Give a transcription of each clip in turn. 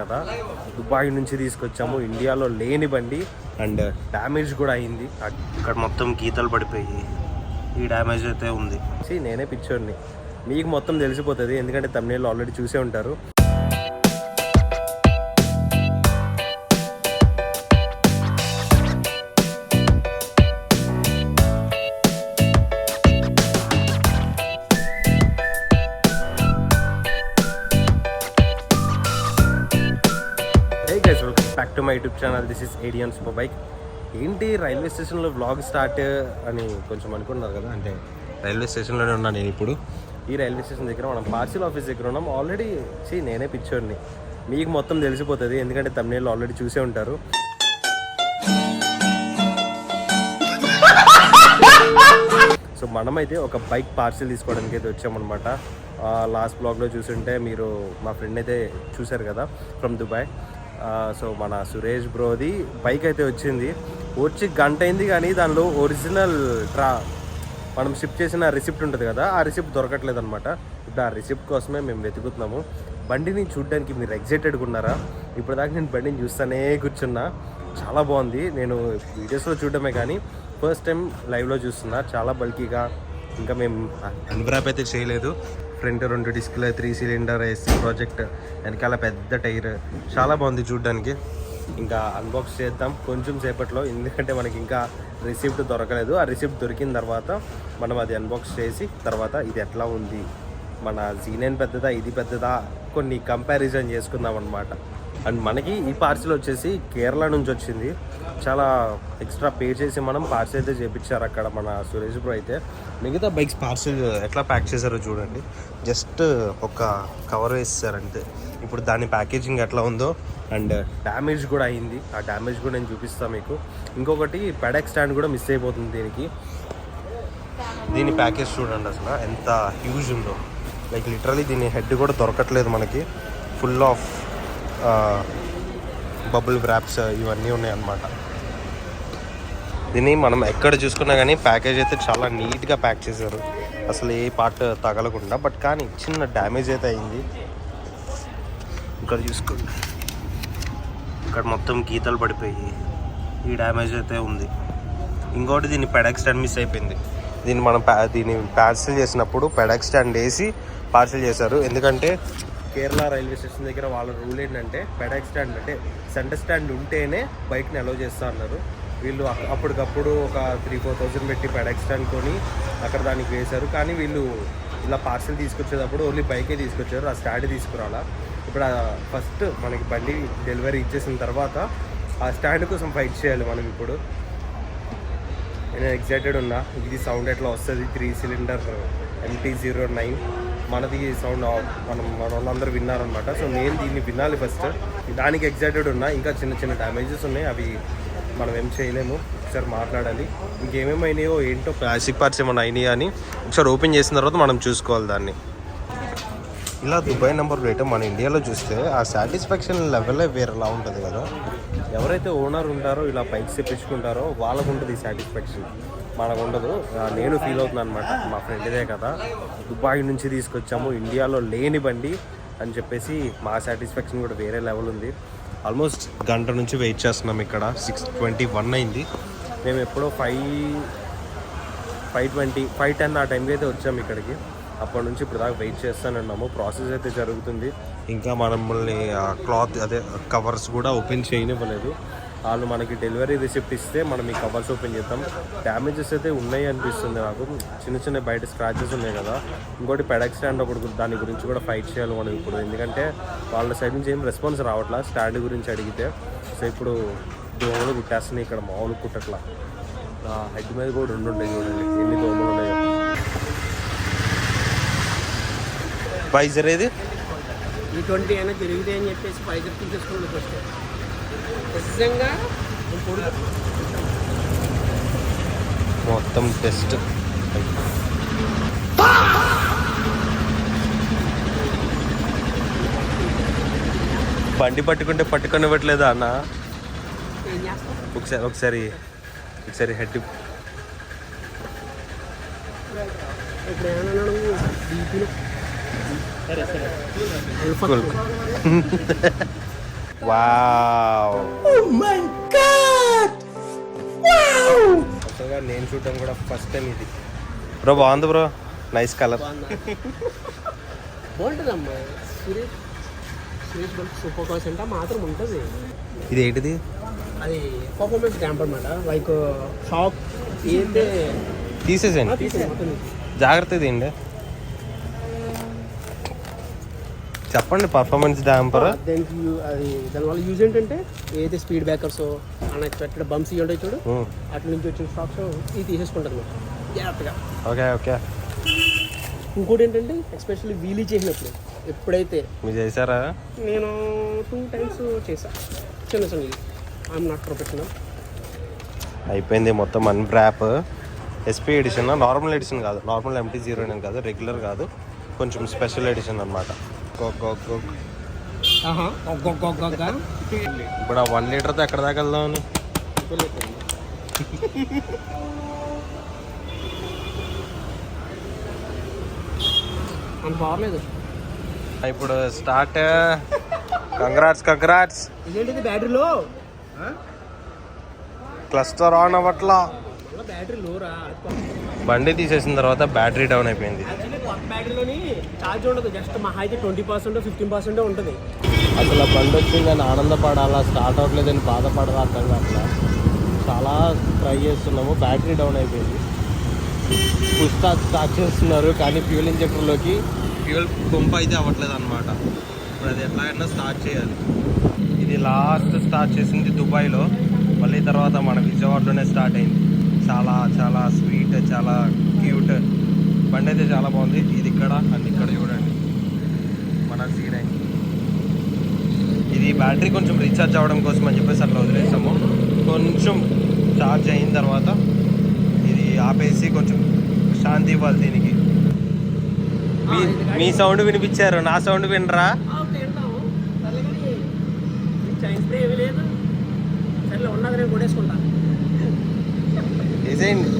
కదా, దుబాయ్ నుంచి తీసుకొచ్చాము. ఇండియాలో లేని బండి అండ్ డ్యామేజ్ కూడా అయింది. అక్కడ మొత్తం గీతలు పడిపోయి ఈ డ్యామేజ్ అయితే ఉంది. నేనే పిక్చర్ని మీకు మొత్తం తెలిసిపోతుంది, ఎందుకంటే తమిళలో ఆల్రెడీ చూసే ఉంటారు. Back to my YouTube channel. This is ఏడియన్ సూపర్ బైక్. ఏంటి రైల్వే స్టేషన్లో వ్లాగ్ స్టార్ట్ అని కొంచెం అనుకున్నారు కదా, అంటే రైల్వే స్టేషన్లోనే ఉన్నాను నేను ఇప్పుడు. ఈ రైల్వే స్టేషన్ దగ్గర మనం పార్సిల్ ఆఫీస్ దగ్గర ఉన్నాం. ఆల్రెడీ నేనే పిక్చర్ని మీకు మొత్తం తెలిసిపోతుంది, ఎందుకంటే తమిళలో ఆల్రెడీ చూసే ఉంటారు. సో మనమైతే ఒక బైక్ పార్సిల్ తీసుకోవడానికి అయితే వచ్చామన్నమాట. లాస్ట్ బ్లాగ్లో చూసుంటే మీరు మా ఫ్రెండ్ అయితే చూశారు కదా, ఫ్రమ్ దుబాయ్. సో మన సురేష్ బ్రోది బైక్ అయితే వచ్చి గంట అయింది, కానీ దానిలో ఒరిజినల్ మనం షిప్ చేసిన రిసిప్ట్ ఉంటుంది కదా, ఆ రిసిప్ట్ దొరకట్లేదు అనమాట. ఇప్పుడు ఆ రిసిప్ట్ కోసమే మేము వెతుకుతున్నాము. బండిని చూడడానికి మీరు ఎగ్జైటెడ్గా ఉన్నారా? ఇప్పుడు దాకా నేను బండిని చూస్తానే కూర్చున్నా. చాలా బాగుంది. నేను వీడియోస్లో చూడటమే కానీ ఫస్ట్ టైం లైవ్లో చూస్తున్నా. చాలా బల్కీగా, ఇంకా మేము అన్వ్రాప్ అయితే చేయలేదు. ఫ్రంట్ 2 డిస్క్లు, 3 సిలిండర్ ఏసీ ప్రాజెక్ట్, వెనకాల పెద్ద టైర్, చాలా బాగుంది చూడ్డానికి. ఇంకా అన్బాక్స్ చేద్దాం కొంచెం సేపట్లో, ఎందుకంటే మనకి ఇంకా రిసిప్ట్ దొరకలేదు. ఆ రిసిప్ట్ దొరికిన తర్వాత మనం అది అన్బాక్స్ చేసి తర్వాత ఇది ఎట్లా ఉంది, మన Z9 పెద్దదా ఇది పెద్దదా, కొన్ని కంపారిజన్ చేసుకుందాం అనమాట. అండ్ మనకి ఈ పార్సిల్ వచ్చేసి కేరళ నుంచి వచ్చింది. చాలా ఎక్స్ట్రా పే చేసి మనం పార్సిల్ అయితే చేయించారు అక్కడ మన సురేష్ బ్రో అయితే. మిగతా బైక్స్ పార్సిల్ ఎట్లా ప్యాక్ చేశారో చూడండి. జస్ట్ ఒక కవర్ వేసేసారు అంతే. ఇప్పుడు దాని ప్యాకేజింగ్ ఎట్లా ఉందో, అండ్ డ్యామేజ్ కూడా అయింది. ఆ డ్యామేజ్ కూడా నేను చూపిస్తాను మీకు. ఇంకొకటి పెడెక్ స్టాండ్ కూడా మిస్ అయిపోతుంది దీనికి. దీని ప్యాకేజ్ చూడండి అసలు ఎంత హ్యూజ్ ఉందో. లైక్ లిటరలీ దీని హెడ్ కూడా దొరకట్లేదు మనకి. ఫుల్ ఆఫ్ బబుల్ ర్యాప్స్ ఇవన్నీ ఉన్నాయన్నమాట. దీన్ని మనం ఎక్కడ చూసుకున్నా కానీ ప్యాకేజ్ అయితే చాలా నీట్గా ప్యాక్ చేశారు, అసలు ఏ పార్ట్ తగలకుండా. బట్ కానీ చిన్న డ్యామేజ్ అయితే అయింది. ఇక్కడ చూసుకోండి, ఇక్కడ మొత్తం గీతలు పడిపోయి ఈ డ్యామేజ్ అయితే ఉంది. ఇంకోటి దీన్ని పెడెక్ స్టాండ్ మిస్ అయిపోయింది. దీన్ని మనం దీన్ని పార్సిల్ చేసినప్పుడు పెడెక్ స్టాండ్ వేసి పార్సిల్ చేశారు. ఎందుకంటే కేరళ రైల్వే స్టేషన్ దగ్గర వాళ్ళ రూల్ ఏంటంటే పెడెక్ స్టాండ్ అంటే సెంటర్ స్టాండ్ ఉంటేనే బైక్ని అలౌ చేస్తా అన్నారు. వీళ్ళు అప్పటికప్పుడు ఒక 3-4,000 పెట్టి పెడెక్ స్టాండ్ కొని అక్కడ దానికి వేశారు. కానీ వీళ్ళు ఇలా పార్సిల్ తీసుకొచ్చేటప్పుడు ఓన్లీ బైకే తీసుకొచ్చారు, ఆ స్టాండ్ తీసుకురాలా. ఇప్పుడు ఫస్ట్ మనకి బండి డెలివరీ ఇచ్చేసిన తర్వాత ఆ స్టాండ్ కోసం ఫైట్ చేయాలి మనం. ఇప్పుడు నేను ఎగ్జైటెడ్ ఉన్నా. ఇది సౌండ్ ఎట్లా వస్తుంది, 3 సిలిండర్ MT-09 మనది సౌండ్ మన వాళ్ళందరూ విన్నారనమాట. సో నేను దీన్ని వినాలి ఫస్ట్, దానికి ఎగ్జైటెడ్ ఉన్నా. ఇంకా చిన్న చిన్న డ్యామేజెస్ ఉన్నాయి, అవి మనం ఏం చేయలేము. ఒకసారి మాట్లాడాలి ఇంకేమేమి అయినాయో ఏంటో, ప్లాస్టిక్ పార్ట్స్ ఏమైనా అయినాయా అని ఒకసారి ఓపెన్ చేసిన తర్వాత మనం చూసుకోవాలి దాన్ని. ఇలా దుబాయ్ నెంబర్ ప్లేట్ మన ఇండియాలో చూస్తే ఆ సాటిస్ఫాక్షన్ లెవెలే వేరేలా ఉంటుంది కదా. ఎవరైతే ఓనర్ ఉంటారో ఇలా బైక్స్ తెప్పించుకుంటారో వాళ్ళకు ఉంటుంది ఈ సాటిస్ఫాక్షన్, మనకు ఉండదు. నేను ఫీల్ అవుతున్నాను అనమాట. మా ఫ్రెండ్దే కదా, దుబాయ్ నుంచి తీసుకొచ్చాము, ఇండియాలో లేని బండి అని చెప్పేసి మా సాటిస్ఫాక్షన్ కూడా వేరే లెవెల్ ఉంది. ఆల్మోస్ట్ గంట నుంచి వెయిట్ చేస్తున్నాం ఇక్కడ. 6:21 అయింది. మేము ఎప్పుడో 5:20, 5:10 ఆ టైంకి అయితే వచ్చాము ఇక్కడికి. అప్పటి నుంచి ఇప్పుడు దాకా వెయిట్ చేస్తానున్నాము. ప్రాసెస్ అయితే జరుగుతుంది. ఇంకా మనల్ని క్లాత్ అదే కవర్స్ కూడా ఓపెన్ చేయనివ్వలేదు. వాళ్ళు మనకి డెలివరీ రిసిప్ట్ ఇస్తే మనం ఈ కవర్స్ ఓపెన్ చేద్దాం. డ్యామేజెస్ అయితే ఉన్నాయి అనిపిస్తుంది నాకు, చిన్న చిన్న బయట స్క్రాచెస్ ఉన్నాయి కదా. ఇంకోటి పెడెక్ స్టాండ్ ఒకటి, దాని గురించి కూడా ఫైట్ చేయాలి మనం ఇప్పుడు, ఎందుకంటే వాళ్ళ సైడ్ నుంచి ఏం రెస్పాన్స్ రావట్లా స్టాండ్ గురించి అడిగితే. సో ఇప్పుడు దోమలు కుట్టేస్తున్నాయి ఇక్కడ, మామూలు కుట్టట్లా. హెడ్ మీద కూడా ఉండుంటాయి చూడండి ఎన్ని దోమలు ఉన్నాయో. పైజర్ ఏది E20 అయినా తిరిగితే అని చెప్పేసి పైజర్ తీసేసుకోండి ఫస్ట్. నిజంగా మొత్తం టెస్ట్. బండి పట్టుకునివ్వట్లేదా అన్న? ఒకసారి హెడ్ వావ్ అసలుగా నేను చూడటం కూడా ఫస్ట్ టైం ఇది. బ్రో బాగుంది బ్రో, నైస్ కలర్. బాగుంటుందమ్మా. సురేష్ సూపర్ కాస్ అంటే మాత్రం ఉంటుంది. ఇది ఏంటిది? అది పర్ఫార్మెన్స్ ర్యాంప్ అనమాట. లైక్ షాక్ ఏంటంటే తీసేసేయండి, జాగ్రత్త తీయండి. చెప్పండి. పర్ఫార్మెన్స్ డాంపర్ దానికి అది దానివల్ల యూజ్ ఏంటంటే ఏదైతే స్పీడ్ బ్రేకర్స్ అన్ఎక్స్పెక్టెడ్ బంప్స్ ఇవి ఉంటాయి చూడు, అట్ల నుంచి వచ్చిన స్టాక్స్ ఇది తీసేసుకుంటుంది జాగ్రత్తగా. Okay okay. ఇంకోటి ఏంటంటే ఎస్పెషల్లీ వీలీ చేసినప్పుడు ఎప్పుడైతే మీరు చేశారా? నేను 2 times చేశాను చిన్న చిన్నవి. I'm not professional. అయిపోయింది మొత్తం అన్వ్రాప్. ఎస్పీ ఎడిషన్, నార్మల్ ఎడిషన్ కాదు, నార్మల్ MT-09 కాదు, రెగ్యులర్ కాదు, కొంచెం స్పెషల్ ఎడిషన్ అనమాట. ఇప్పుడు ఆ 1 లీటర్తో ఎక్కడ దాకా వెళ్దామని. అంత బాగలేదు. ఇప్పుడు స్టార్ట్. కంగ్రాట్స్. ఇదేంటిది బ్యాటరీలో క్లస్టర్ ఆన్ అవ్వట్లా. బ్యాటరీ లోరా. బండి తీసేసిన తర్వాత బ్యాటరీ డౌన్ అయిపోయింది. కొత్త బ్యాటరీలోని ఛార్జ్ ఉండదు, జస్ట్ మహా అయితే 20% 15% ఉంటుంది. అసలు బండి వచ్చిందని ఆనందపడాలా, స్టార్ట్ అవ్వట్లేదని బాధపడాలా అర్థం కావట్లా. చాలా ట్రై చేస్తున్నాము, బ్యాటరీ డౌన్ అయిపోయింది. స్టార్ట్ చేస్తున్నారు కానీ ఫ్యూల్ ఇంజెక్టర్లోకి ఫ్యూల్ పంప్ అయితే అవ్వట్లేదు అనమాట. ఇప్పుడు అది ఎట్లాగైనా స్టార్ట్ చేయాలి. ఇది లాస్ట్ స్టార్ట్ చేసింది దుబాయ్లో, మళ్ళీ తర్వాత మన విజయవాడలోనే స్టార్ట్ అయింది. చాలా చాలా స్వీట్, చాలా క్యూట్ బండి అయితే చాలా బాగుంది. ఇది ఇక్కడ అండ్ ఇక్కడ చూడండి మన C9. ఇది బ్యాటరీ కొంచెం రీఛార్జ్ అవ్వడం కోసం అని చెప్పేసి అట్లా వదిలేసాము. కొంచెం ఛార్జ్ అయిన తర్వాత ఇది ఆపేసి కొంచెం శాంతి ఇవ్వాలి దీనికి. మీ సౌండ్ వినిపించారు, నా సౌండ్ వినరా? ఉన్నది నేను కొడేసుకుంటా. వేసేయండి,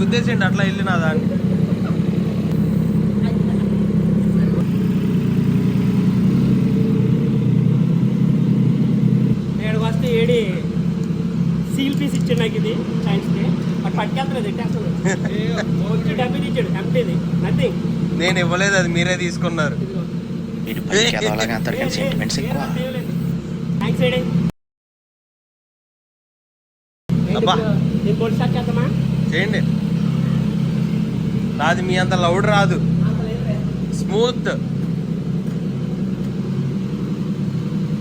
గుద్దేసేయండి అట్లా వెళ్ళి నా దాన్ని. నేను వస్తే ఏడి సీల్ పీస్ ఇచ్చాడు నాకు ఇది సైన్స్కి. అటు పట్టుకెళ్తలేదు, ఎట్టేస్తుంది. వచ్చి డబ్బీ ఇచ్చాడు ఎంపీది నథింగ్. నేను ఇవ్వలేదు, అది మీరే తీసుకున్నారు. చేయండి, నాది మీ అంత లౌడ్ రాదు, స్మూత్.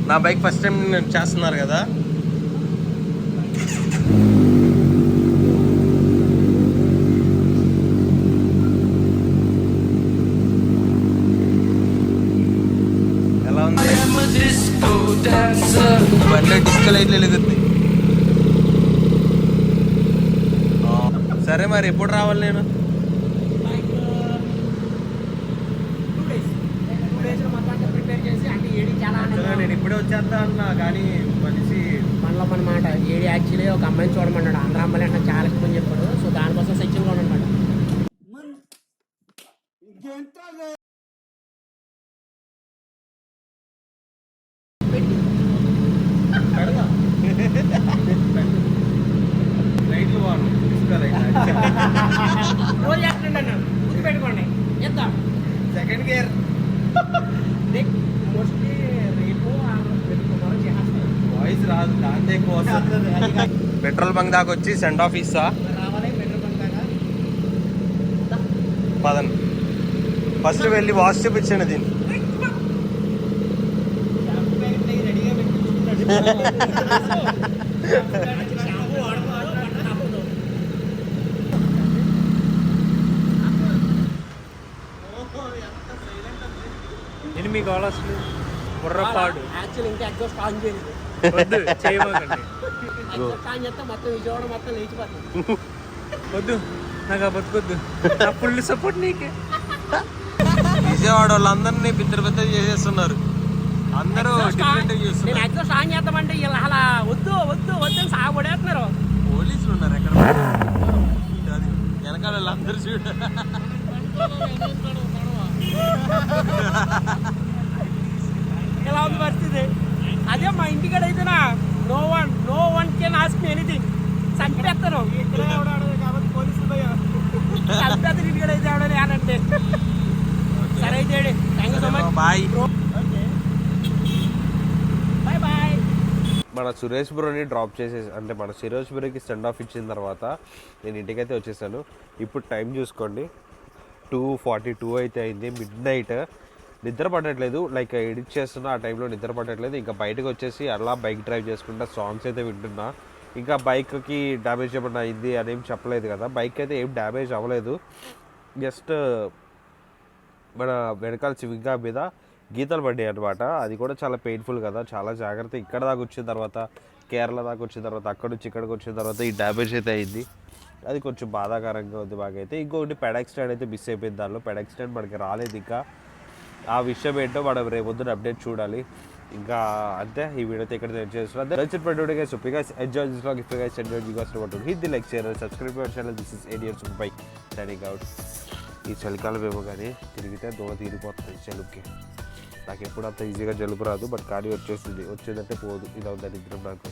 నా బైక్ ఫస్ట్ టైం చేస్తున్నారు కదా. ఎలా ఉంది? బండి డిస్కో లైట్లు వెలుగుతుంది. సరే మరి ఎప్పుడు రావాలి నేను? నేను ఇప్పుడే వచ్చేస్తా అన్నా కానీ మనిషి మనలో అనమాట. ఏడి యాక్చువల్లీ ఒక అమ్మాయిని చూడమన్నాడు, ఆంధ్ర అమ్మాయి అంటే చాలా ఇష్టమని చెప్పాడు. సో దానికోసం సెక్షన్లో అనమాట. లైట్లు బాగున్నాయి, డిస్కో లైట్. రోజు చేస్తుండీ గుర్తు పెట్టుకోండి. చేద్దాం సెకండ్ గేర్. మోస్ట్లీ రేపు వాయిస్ రాదు, దాంతే కోసం. పెట్రోల్ బంక్ దాకా వచ్చి సెండ్ ఆఫ్ ఇస్తా. రావాలి పెట్రోల్ బంక్ దాకా. పదండి, ఫస్ట్ వెళ్ళి వాష్ చూపించండి దీన్ని. రెడీగా నేను మీకు కావాలి అసలు బుర్రపాడు. యాక్చువల్ ఇంకా ఎగ్జాస్ట్ ఆన్ చేయలేదు. వద్దు చేయమాకండి, ఎగ్జాస్ట్ ఆన్ చేస్తే మొత్తం విజయవాడ మొత్తం లేచిపోతుంది. వద్దు నాకు ఆ బతుకొద్దు. నా ఫుల్ సపోర్ట్ నీకే. విజయవాడ వాళ్ళందరినీ పిత్తరు పెద్ద చేసేస్తున్నారు, అందరూ డిఫరెంట్ నేను చేస్తున్నారు. ఎగ్జాస్ట్ ఆన్ చేద్దామంటే ఇలా అలా వద్దు వద్దు వద్దు అని సాగబడేస్తున్నారు. పోలీసులు ఉన్నారు ఎక్కడ, వెనకాల అందరూ చూడ. బాయ్. మన సురేష్ బ్రోని డ్రాప్ చేసేసి అంటే మన సురేష్ బ్రోకి సెండ్ ఆఫ్ ఇచ్చిన తర్వాత నేను ఇంటికైతే వచ్చేసాను. ఇప్పుడు టైం చూసుకోండి 2:42 అయితే అయింది. Mid night. నిద్ర పడట్లేదు, లైక్ ఎడిట్ చేస్తున్నా ఆ టైంలో నిద్ర పడట్లేదు. ఇంకా బయటకు వచ్చేసి అలా బైక్ డ్రైవ్ చేసుకుంటా సాంగ్స్ అయితే వింటున్నా. ఇంకా బైక్కి డ్యామేజ్ ఏమన్నా అయింది అనేం చెప్పలేదు కదా, బైక్ అయితే ఏం డ్యామేజ్ అవ్వలేదు. జస్ట్ మన వెనకాల చివిగా మీద గీతలు పడ్డాయి అనమాట. అది కూడా చాలా పెయిన్ఫుల్ కదా, చాలా జాగ్రత్త. ఇక్కడ దాకా వచ్చిన తర్వాత, కేరళ దాకా వచ్చిన తర్వాత, అక్కడ నుంచి ఇక్కడికి వచ్చిన తర్వాత ఈ డ్యామేజ్ అయితే అయింది. అది కొంచెం బాధాకరంగా ఉంది మాకైతే. ఇంకొకటి పెడాక్ స్టాండ్ అయితే మిస్ అయిపోయింది. దానిలో పెడాక్ స్టాండ్ మనకి రాలేదు. ఇంకా ఆ విషయం ఏంటో మనం రేపొద్దున అప్డేట్ చూడాలి. ఇంకా అంతే, ఈ వీడియోతో ఇక్కడ నేను చేస్తున్నాను. That's it for today guys. Hope you guys enjoy this vlog. If you guys enjoyed, you guys know what to do. Hit the like, share and subscribe to our channel. This is ADR Super Bike signing out. ఈ చలికాలం ఏమో కానీ తిరిగితే దోమ తీరిపోతుంది జలుబుకి. నాకు ఎప్పుడు అంత ఈజీగా జలుబు రాదు, బట్ కానీ వచ్చేసింది. వచ్చేదంటే పోదు. ఇది దరిద్రం నాకు.